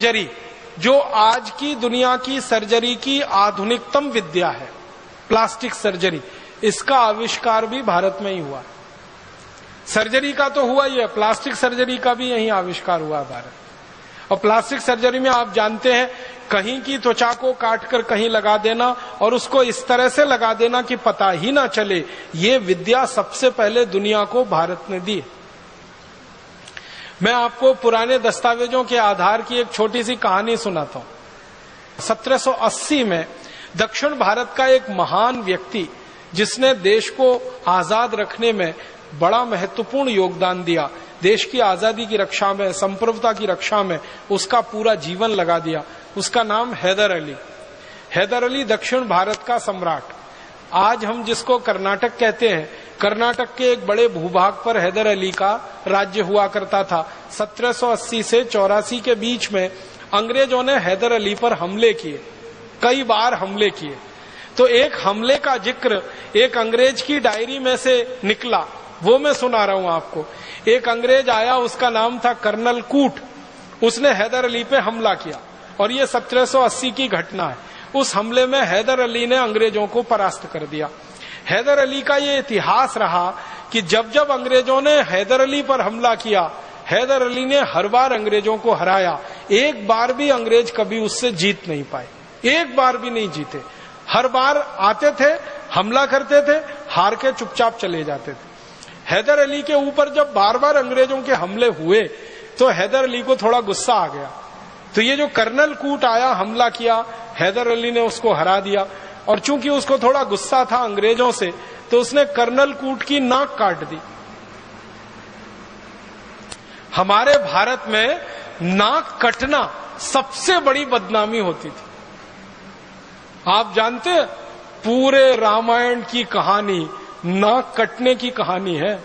Surgery, जो आज की दुनिया की सर्जरी की आधुनिकतम विद्या है, प्लास्टिक सर्जरी, इसका आविष्कार भी भारत में ही हुआ। सर्जरी का तो हुआ ही है, प्लास्टिक सर्जरी का भी यही आविष्कार हुआ भारत। और प्लास्टिक सर्जरी में आप जानते हैं, कहीं की त्वचा को काटकर कहीं लगा देना और उसको इस तरह से लगा देना कि पता ही ना चले, ये विद्या सबसे पहले दुनिया को भारत ने दी। मैं आपको पुराने दस्तावेजों के आधार की एक छोटी सी कहानी सुनाता हूं। 1780 में दक्षिण भारत का एक महान व्यक्ति, जिसने देश को आजाद रखने में बड़ा महत्वपूर्ण योगदान दिया, देश की आजादी की रक्षा में, संप्रभुता की रक्षा में उसका पूरा जीवन लगा दिया, उसका नाम हैदर अली। हैदर अली दक्षिण भारत का सम्राट। आज हम जिसको कर्नाटक कहते हैं, कर्नाटक के एक बड़े भूभाग पर हैदर अली का राज्य हुआ करता था। 1780 से 84 के बीच में अंग्रेजों ने हैदर अली पर हमले किए, कई बार हमले किए। तो एक हमले का जिक्र एक अंग्रेज की डायरी में से निकला, वो मैं सुना रहा हूं आपको। एक अंग्रेज आया, उसका नाम था कर्नल कूट, उसने हैदर अली पे हमला किया और ये 1780 की घटना है। उस हमले में हैदर अली ने अंग्रेजों को परास्त कर दिया। हैदर अली का ये इतिहास रहा कि जब जब अंग्रेजों ने हैदर अली पर हमला किया, हैदर अली ने हर बार अंग्रेजों को हराया। एक बार भी अंग्रेज कभी उससे जीत नहीं पाए, एक बार भी नहीं जीते। हर बार आते थे, हमला करते थे, हार के चुपचाप चले जाते थे। हैदर अली के ऊपर जब बार बार अंग्रेजों के हमले हुए तो हैदर अली को थोड़ा गुस्सा आ गया। तो ये जो कर्नल कूट आया, हमला किया, हैदर अली ने उसको हरा दिया। और चूंकि उसको थोड़ा गुस्सा था अंग्रेजों से, तो उसने कर्नल कूट की नाक काट दी। हमारे भारत में नाक कटना सबसे बड़ी बदनामी होती थी। आप जानते हैं, पूरे रामायण की कहानी नाक कटने की कहानी है।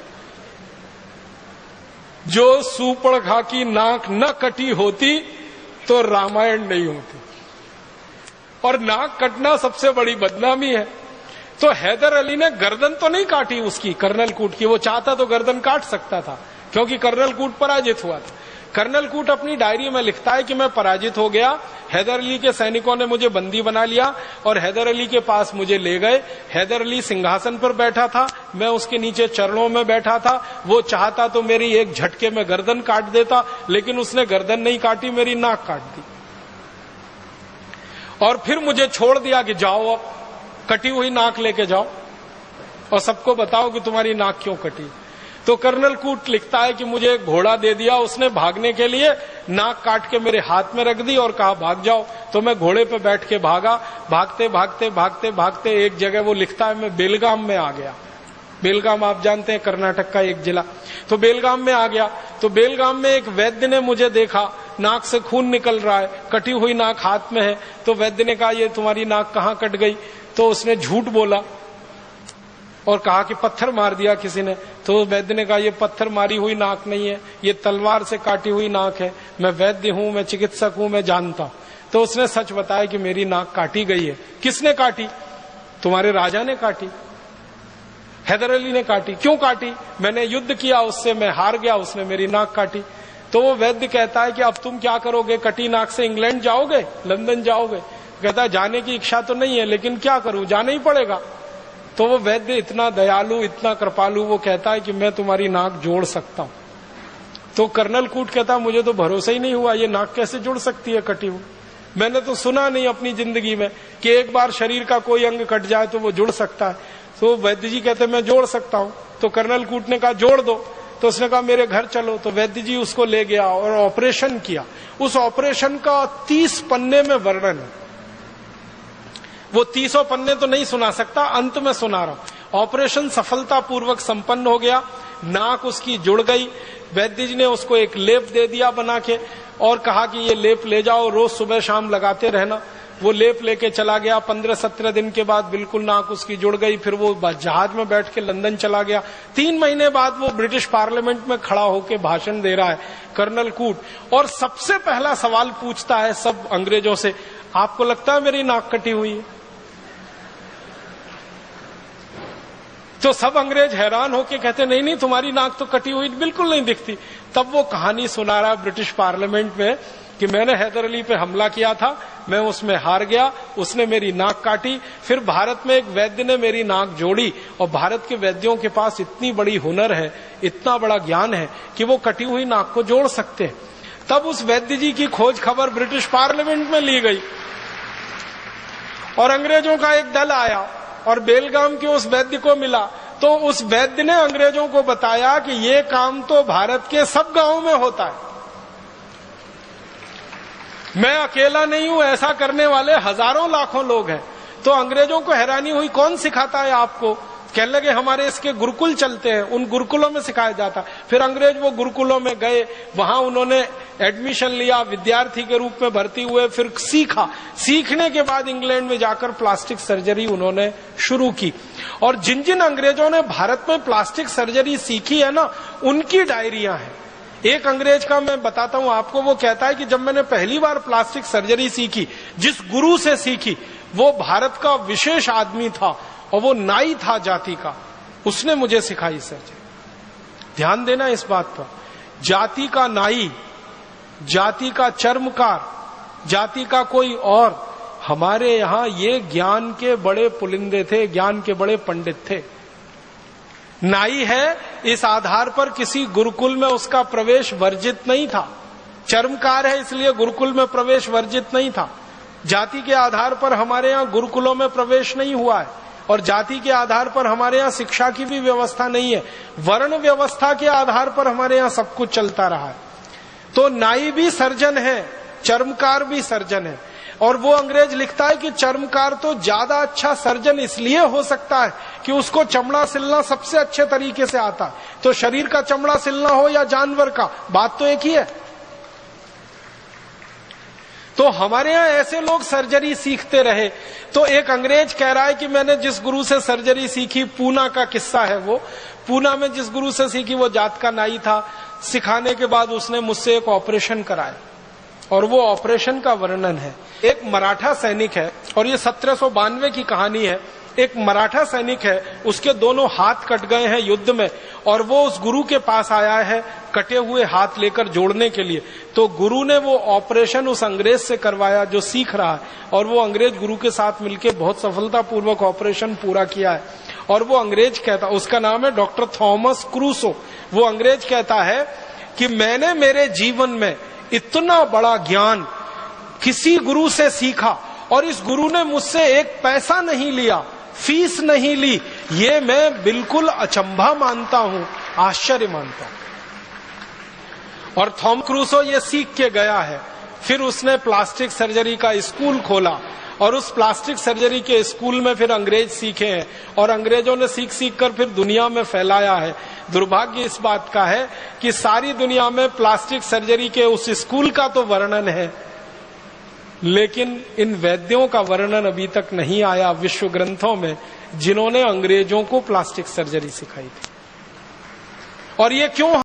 जो सूर्पणखा की नाक न कटी होती तो रामायण नहीं होती। और नाक कटना सबसे बड़ी बदनामी है। तो हैदर अली ने गर्दन तो नहीं काटी उसकी, कर्नल कूट की। वो चाहता तो गर्दन काट सकता था, क्योंकि कर्नल कूट पराजित हुआ था। कर्नल कूट अपनी डायरी में लिखता है कि मैं पराजित हो गया, हैदर अली के सैनिकों ने मुझे बंदी बना लिया और हैदर अली के पास मुझे ले गए। हैदर अली सिंहासन पर बैठा था, मैं उसके नीचे चरणों में बैठा था। वो चाहता तो मेरी एक झटके में गर्दन काट देता, लेकिन उसने गर्दन नहीं काटी, मेरी नाक काट दी। और फिर मुझे छोड़ दिया कि जाओ, अब कटी हुई नाक लेके जाओ और सबको बताओ कि तुम्हारी नाक क्यों कटी। तो कर्नल कूट लिखता है कि मुझे एक घोड़ा दे दिया उसने भागने के लिए, नाक काट के मेरे हाथ में रख दी और कहा भाग जाओ। तो मैं घोड़े पे बैठ के भागा। भागते भागते भागते भागते एक जगह वो लिखता है मैं बेलगाम में आ गया। बेलगाम आप जानते हैं, कर्नाटक का एक जिला। तो बेलगाम में आ गया। तो बेलगाम में एक वैद्य ने मुझे देखा, नाक से खून निकल रहा है, कटी हुई नाक हाथ में है। तो वैद्य ने कहा ये तुम्हारी नाक कहाँ कट गई? तो उसने झूठ बोला और कहा कि पत्थर मार दिया किसी ने। तो वैद्य ने कहा ये पत्थर मारी हुई नाक नहीं है, ये तलवार से काटी हुई नाक है। मैं वैद्य हूं, मैं चिकित्सक हूं, मैं जानता हूं। तो उसने सच बताया कि मेरी नाक काटी गई है। किसने काटी? तुम्हारे राजा ने काटी, हैदर अली ने काटी। क्यों काटी? मैंने युद्ध किया उससे, मैं हार गया, उसने मेरी नाक काटी। तो वो वैद्य कहता है कि अब तुम क्या करोगे? कटी नाक से इंग्लैंड जाओगे, लंदन जाओगे? कहता है जाने की इच्छा तो नहीं है, लेकिन क्या करूं, जाना ही पड़ेगा। तो वो वैद्य इतना दयालु, इतना कृपालु, वो कहता है कि मैं तुम्हारी नाक जोड़ सकता हूं। तो कर्नल कूट कहता है मुझे तो भरोसा ही नहीं हुआ, ये नाक कैसे जुड़ सकती है कटी हुई? मैंने तो सुना नहीं अपनी जिंदगी में कि एक बार शरीर का कोई अंग कट जाए तो वो जुड़ सकता है। तो वैद्य जी कहते मैं जोड़ सकता हूं। तो कर्नल कूट ने कहा जोड़ दो। तो उसने कहा मेरे घर चलो। तो वैद्य जी उसको ले गया और ऑपरेशन किया। उस ऑपरेशन का 30 पन्ने में वर्णन है। वो 30 पन्ने तो नहीं सुना सकता, अंत में सुना रहा हूं। ऑपरेशन सफलतापूर्वक संपन्न हो गया, नाक उसकी जुड़ गई। वैद्य जी ने उसको एक लेप दे दिया बना के और कहा कि ये लेप ले जाओ, रोज सुबह शाम लगाते रहना। वो लेप लेके चला गया। 15-17 दिन के बाद बिल्कुल नाक उसकी जुड़ गई। फिर वो जहाज में बैठ के लंदन चला गया। 3 महीने बाद वो ब्रिटिश पार्लियामेंट में खड़ा होकर भाषण दे रहा है कर्नल कूट। और सबसे पहला सवाल पूछता है सब अंग्रेजों से, आपको लगता है मेरी नाक कटी हुई है? तो सब अंग्रेज हैरान होके कहते नहीं नहीं तुम्हारी नाक तो कटी हुई बिल्कुल नहीं दिखती। तब वो कहानी सुना रहा ब्रिटिश पार्लियामेंट में कि मैंने हैदर अली पे हमला किया था, मैं उसमें हार गया, उसने मेरी नाक काटी, फिर भारत में एक वैद्य ने मेरी नाक जोड़ी, और भारत के वैद्यों के पास इतनी बड़ी हुनर है, इतना बड़ा ज्ञान है कि वो कटी हुई नाक को जोड़ सकते हैं। तब उस वैद्य जी की खोज खबर ब्रिटिश पार्लियामेंट में ली गई और अंग्रेजों का एक दल आया और बेलगाम के उस वैद्य को मिला, तो उस वैद्य ने अंग्रेजों को बताया कि ये काम तो भारत के सब गांवों में होता है, मैं अकेला नहीं हूं, ऐसा करने वाले हजारों लाखों लोग हैं। तो अंग्रेजों को हैरानी हुई, कौन सिखाता है आपको? कहने लगे हमारे इसके गुरुकुल चलते हैं, उन गुरुकुलों में सिखाया जाता। फिर अंग्रेज वो गुरुकुलों में गए, वहां उन्होंने एडमिशन लिया, विद्यार्थी के रूप में भर्ती हुए, फिर सीखा। सीखने के बाद इंग्लैंड में जाकर प्लास्टिक सर्जरी उन्होंने शुरू की। और जिन जिन अंग्रेजों ने भारत में प्लास्टिक सर्जरी सीखी है ना, उनकी डायरियां हैं। एक अंग्रेज का मैं बताता हूं आपको, वो कहता है कि जब मैंने पहली बार प्लास्टिक सर्जरी सीखी, जिस गुरु से सीखी वो भारत का विशेष आदमी था और वो नाई था जाति का, उसने मुझे सिखाई सर्जरी। ध्यान देना इस बात पर, जाति का नाई, जाति का चर्मकार, जाति का कोई और, हमारे यहां ये ज्ञान के बड़े पुलिंदे थे, ज्ञान के बड़े पंडित थे। नाई है इस आधार पर किसी गुरुकुल में उसका प्रवेश वर्जित नहीं था, चर्मकार है इसलिए गुरुकुल में प्रवेश वर्जित नहीं था। जाति के आधार पर हमारे यहाँ गुरुकुलों में प्रवेश नहीं हुआ है, और जाति के आधार पर हमारे यहाँ शिक्षा की भी व्यवस्था नहीं है, वर्ण व्यवस्था के आधार पर हमारे यहाँ सब कुछ चलता रहा है। तो नाई भी सर्जन है, चर्मकार भी सर्जन है। और वो अंग्रेज लिखता है कि चर्मकार तो ज्यादा अच्छा सर्जन इसलिए हो सकता है कि उसको चमड़ा सिलना सबसे अच्छे तरीके से आता है। तो शरीर का चमड़ा सिलना हो या जानवर का, बात तो एक ही है। तो हमारे यहां ऐसे लोग सर्जरी सीखते रहे। तो एक अंग्रेज कह रहा है कि मैंने जिस गुरु से सर्जरी सीखी, पूना का किस्सा है वो, पूना में जिस गुरु से सीखी वो जात का नाई था। सिखाने के बाद उसने मुझसे एक ऑपरेशन कराया, और वो ऑपरेशन का वर्णन है। एक मराठा सैनिक है, और ये 1792 की कहानी है। एक मराठा सैनिक है, उसके दोनों हाथ कट गए हैं युद्ध में, और वो उस गुरु के पास आया है कटे हुए हाथ लेकर जोड़ने के लिए। तो गुरु ने वो ऑपरेशन उस अंग्रेज से करवाया जो सीख रहा है, और वो अंग्रेज गुरु के साथ मिलकर बहुत सफलतापूर्वक ऑपरेशन पूरा किया है। और वो अंग्रेज कहता, उसका नाम है डॉक्टर थॉमस क्रूसो। वो अंग्रेज कहता है कि मैंने मेरे जीवन में इतना बड़ा ज्ञान किसी गुरु से सीखा, और इस गुरु ने मुझसे एक पैसा नहीं लिया, फीस नहीं ली। ये मैं बिल्कुल अचंभा मानता हूं, आश्चर्य मानता हूं। और थॉमस क्रूसो ये सीख के गया है। फिर उसने प्लास्टिक सर्जरी का स्कूल खोला, और उस प्लास्टिक सर्जरी के स्कूल में फिर अंग्रेज सीखे हैं, और अंग्रेजों ने सीख सीख कर फिर दुनिया में फैलाया है। दुर्भाग्य इस बात का है कि सारी दुनिया में प्लास्टिक सर्जरी के उस स्कूल का तो वर्णन है, लेकिन इन वैद्यों का वर्णन अभी तक नहीं आया विश्व ग्रंथों में, जिन्होंने अंग्रेजों को प्लास्टिक सर्जरी सिखाई थी। और ये क्यों